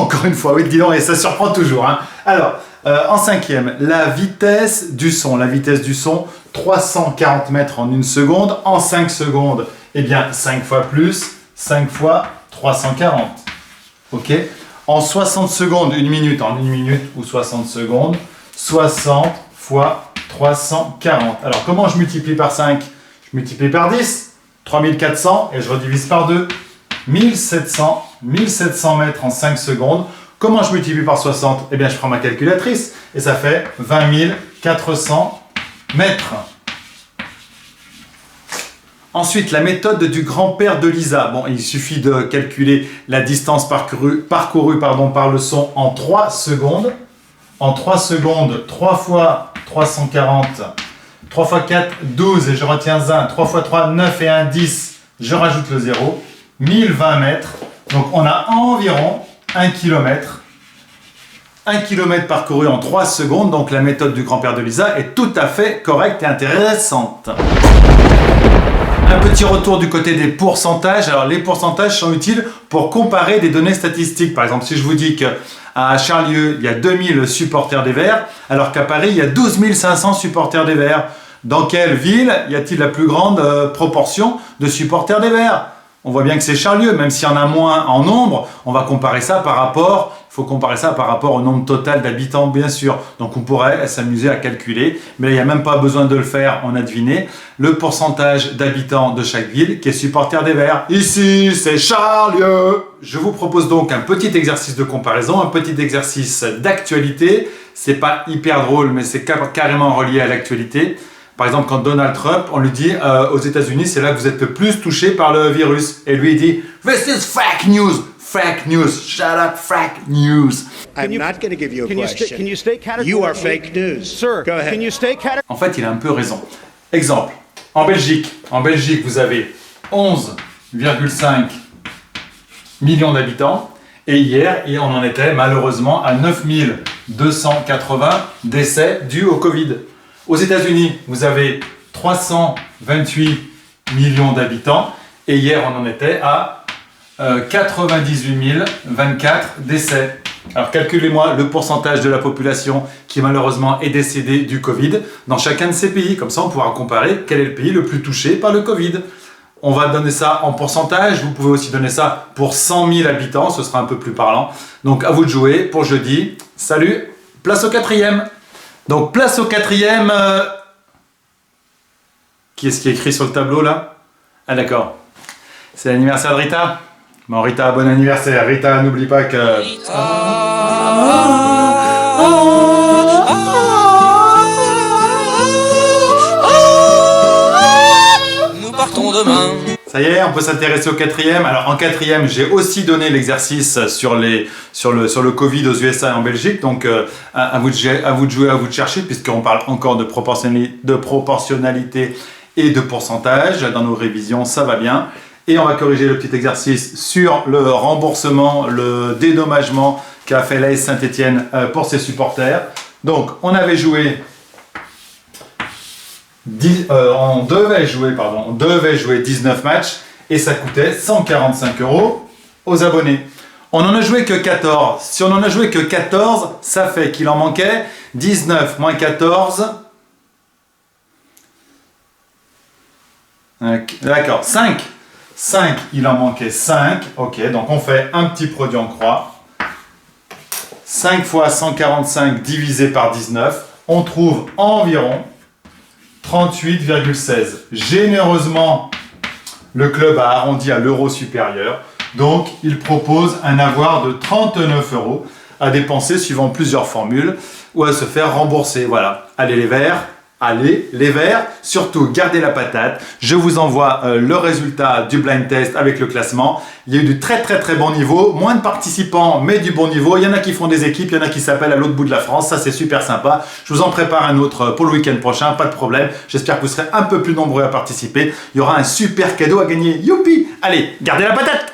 encore une fois, oui, dis donc, et ça surprend toujours. Hein. Alors, en cinquième, la vitesse du son. La vitesse du son, 340 mètres en 1 seconde. En 5 secondes, eh bien, 5 fois plus, 5 fois 340. Ok. En 60 secondes, 1 minute, en 1 minute ou 60 secondes, 60 fois 340. Alors, comment je multiplie par 5? Je multiplie par 10, 3400, et je redivise par 2. 1700 mètres en 5 secondes. Comment je multiplie par 60? Eh bien, je prends ma calculatrice, et ça fait 20 400 mètres. Ensuite, la méthode du grand-père de Lisa. Bon, il suffit de calculer la distance parcourue par le son en 3 secondes. En 3 secondes, 3 fois 340, 3 fois 4, 12, et je retiens 1. 3 fois 3, 9 et 1, 10. Je rajoute le 0. 1020 mètres. Donc, on a environ 1 km. 1 km parcouru en 3 secondes. Donc, la méthode du grand-père de Lisa est tout à fait correcte et intéressante. Un petit retour du côté des pourcentages. Alors, les pourcentages sont utiles pour comparer des données statistiques. Par exemple, si je vous dis qu'à Charlieu, il y a 2000 supporters des Verts, alors qu'à Paris, il y a 12 500 supporters des Verts. Dans quelle ville y a-t-il la plus grande proportion de supporters des Verts? On voit bien que c'est Charlieu, même s'il y en a moins en nombre, on va comparer ça par rapport, il faut comparer ça par rapport au nombre total d'habitants, bien sûr. Donc on pourrait s'amuser à calculer, mais il n'y a même pas besoin de le faire, on a deviné. Le pourcentage d'habitants de chaque ville qui est supporter des Verts. Ici, c'est Charlieu. Je vous propose donc un petit exercice de comparaison, un petit exercice d'actualité. C'est pas hyper drôle, mais c'est carrément relié à l'actualité. Par exemple, quand Donald Trump, on lui dit aux États-Unis, c'est là que vous êtes le plus touché par le virus. Et lui, il dit This is fake news, fake news, shut up, fake news. I'm not going to give you a question. Can you state categorically? You are fake news. Sir, go ahead. Can you state categorically? En fait, il a un peu raison. Exemple, en Belgique, vous avez 11,5 millions d'habitants. Et hier, on en était malheureusement à 9 280 décès dus au Covid. Aux États-Unis, vous avez 328 millions d'habitants et hier, on en était à 98 024 décès. Alors, calculez-moi le pourcentage de la population qui malheureusement est décédée du Covid dans chacun de ces pays. Comme ça, on pourra comparer quel est le pays le plus touché par le Covid. On va donner ça en pourcentage. Vous pouvez aussi donner ça pour 100 000 habitants. Ce sera un peu plus parlant. Donc, à vous de jouer pour jeudi. Salut, place au 4e. Donc, place au 4e. Qui est-ce qui est écrit sur le tableau, là? Ah, d'accord. C'est l'anniversaire de Rita. Bon, Rita, bon anniversaire. Rita, n'oublie pas que... Nous partons demain. Ça y est, on peut s'intéresser au 4e. Alors en 4e, j'ai aussi donné l'exercice sur le Covid aux USA et en Belgique. Donc à vous de jouer, à vous de chercher, puisqu'on parle encore de proportionnalité et de pourcentage. Dans nos révisions, ça va bien. Et on va corriger le petit exercice sur le remboursement, le dédommagement qu'a fait l'AS Saint-Étienne pour ses supporters. Donc on avait joué... on devait jouer 19 matchs et ça coûtait 145 € aux abonnés. On n'en a joué que 14. Si on n'en a joué que 14, ça fait qu'il en manquait 19 moins 14. D'accord, 5. 5, il en manquait 5. Ok, donc on fait un petit produit en croix. 5 fois 145 divisé par 19. On trouve environ 38,16. Généreusement, le club a arrondi à l'euro supérieur. Donc, il propose un avoir de 39 € à dépenser suivant plusieurs formules ou à se faire rembourser. Voilà. Allez les Verts. Allez les Verts. Surtout, gardez la patate. Je vous envoie le résultat du blind test avec le classement. Il y a eu du très très très bon niveau. Moins de participants, mais du bon niveau. Il y en a qui font des équipes, il y en a qui s'appellent à l'autre bout de la France. Ça, c'est super sympa. Je vous en prépare un autre pour le week-end prochain. Pas de problème. J'espère que vous serez un peu plus nombreux à participer. Il y aura un super cadeau à gagner. Youpi! Allez, gardez la patate!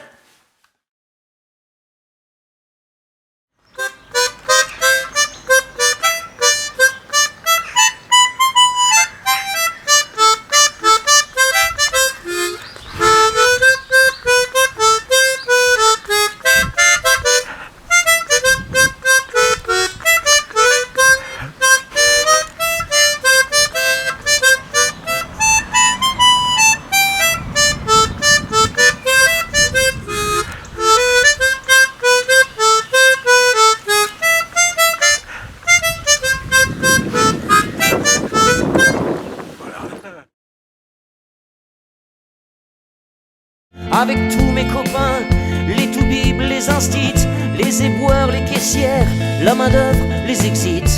copains, les toubibs, les instits, les éboueurs, les caissières, la main d'œuvre, les exits.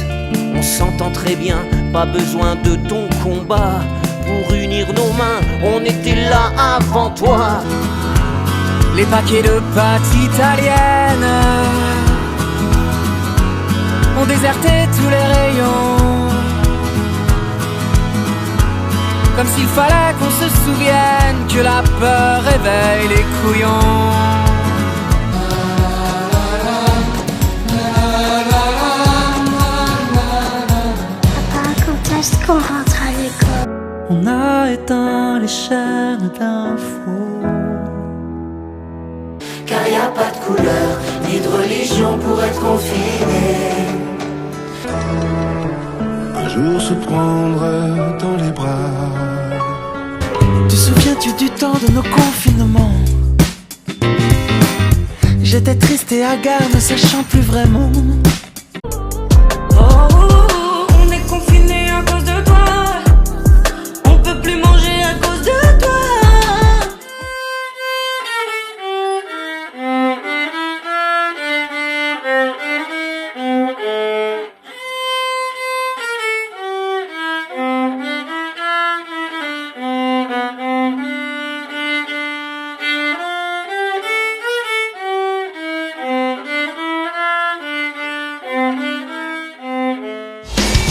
On s'entend très bien, pas besoin de ton combat. Pour unir nos mains, on était là avant toi. Les paquets de pâtes italiennes ont déserté tous les rayons, comme s'il fallait qu'on se souvienne que la peur réveille les couillons. Papa, quand est-ce qu'on rentre à l'école? On a éteint les chaînes d'infos, car y a pas de couleur, ni de religion pour être confiné. Un jour se prendre dans les bras. te souviens-tu du temps de nos confinements? J'étais triste et hagard, ne sachant plus vraiment. On est confiné à cause de toi. On peut plus manger à cause de toi.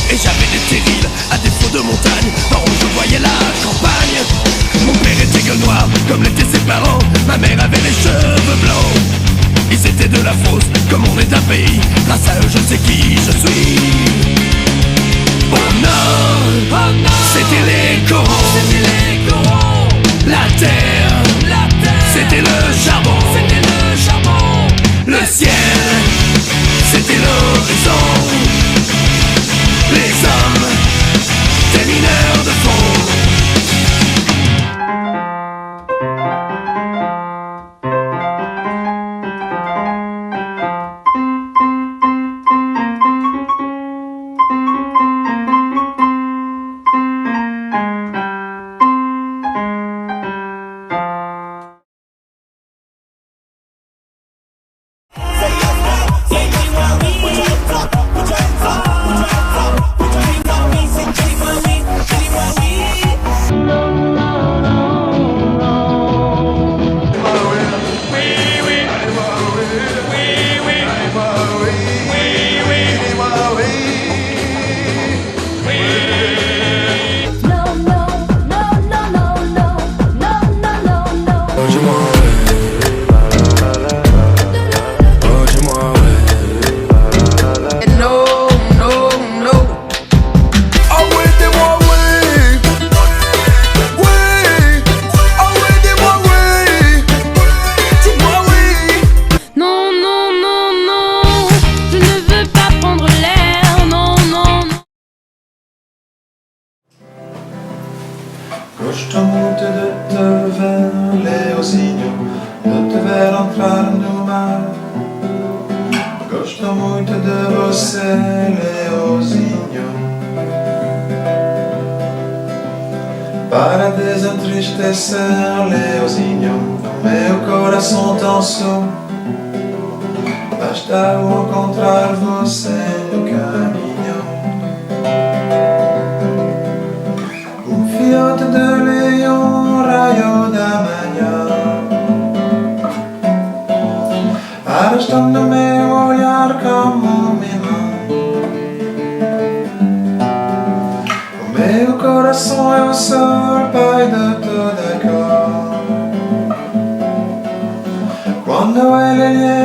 Et j'avais des terrils, à défaut de montagne, par où je voyais la campagne. Mon père était gueule noire, comme l'étaient ses parents. Ma mère avait les cheveux blancs. Ils étaient de la fosse, comme on est d'un pays. Grâce à eux je sais qui je suis. Oh non, c'était les corons. La terre, c'était le charbon. Le ciel, c'était l'horizon. Les hommes, des mineurs de fond. Gosto muito de te ver, Leozinho, de te ver entrar no mar. Gosto muito de você, Leozinho. Para desentristecer, Leozinho, o meu coração tão só. Basta eu encontrar você no caminho. Fiote de leão, raio da manhã, arrastando meu olhar como um imã. O meu coração é o sol, pai de toda cor. Quando ele lhe